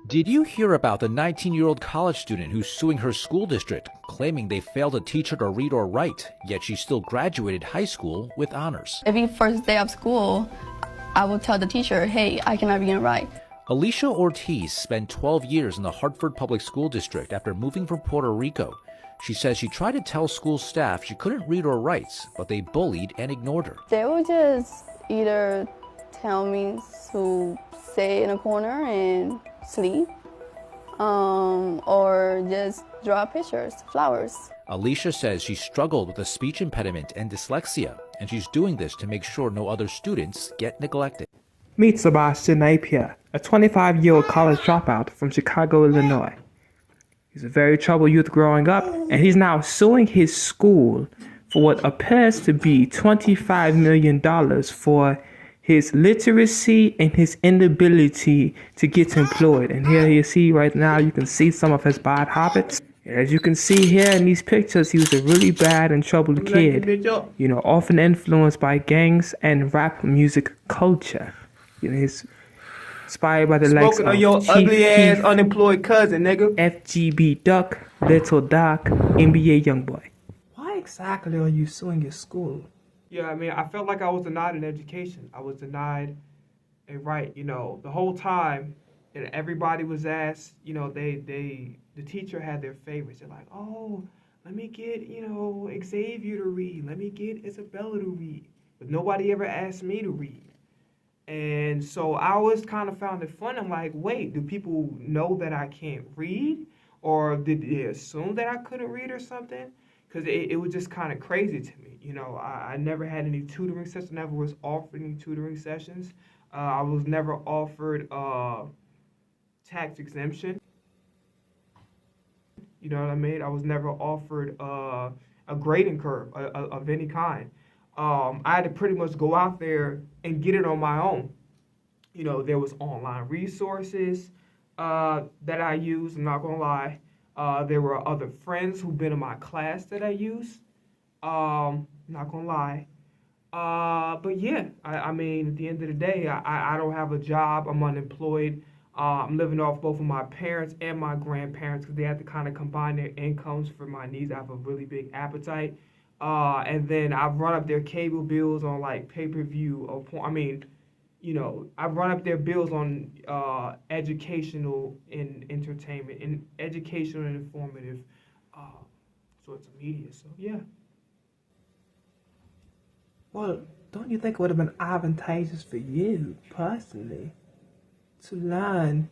Did you hear about the 19-year-old college student who's suing her school district, claiming they failed to teach her to read or write, yet she still graduated high school with honors? Every first day of school, I will tell the teacher, hey, I cannot read and write. Alicia Ortiz spent 12 years in the Hartford Public School District after moving from Puerto Rico. She says she tried to tell school staff she couldn't read or write, but they bullied and ignored her. They will just either tell me to stay in a corner and sleep, or just draw pictures, flowers. Alicia says she struggled with a speech impediment and dyslexia, and she's doing this to make sure no other students get neglected. Meet Sebastian Napier, a 25-year-old college dropout from Chicago, Illinois. He's a very troubled youth growing up, and he's now suing his school for what appears to be $25 million for his literacy and his inability to get employed. And here you see right now, you can see some of his bad habits. As you can see here in these pictures, he was a really bad and troubled kid, often influenced by gangs and rap music culture. He's inspired by the likes of your ugly ass unemployed cousin, nigga. FGB Duck, Little Doc, NBA Youngboy. Why exactly are you suing your school? Yeah, I mean, I felt like I was denied an education. I was denied a right, the whole time. And everybody was asked, the teacher had their favorites. They're like, oh, let me get, Xavier to read. Let me get Isabella to read. But nobody ever asked me to read. And so I always kind of found it fun. I'm like, wait, do people know that I can't read? Or did they assume that I couldn't read or something? Because it was just kind of crazy to me. I never had any tutoring sessions, never was offered any tutoring sessions. I was never offered tax exemption. You know what I mean? I was never offered a grading curve of any kind. I had to pretty much go out there and get it on my own. There was online resources that I used, I'm not gonna lie. There were other friends who've been in my class that I used. Not gonna lie. But yeah, I mean, at the end of the day, I don't have a job. I'm unemployed. I'm living off both of my parents and my grandparents because they had to kind of combine their incomes for my needs. I have a really big appetite. And then I've run up their cable bills on like pay-per-view or I've run up their bills on educational and entertainment and educational and informative sorts of media. So yeah. Well, don't you think it would have been advantageous for you, personally, to learn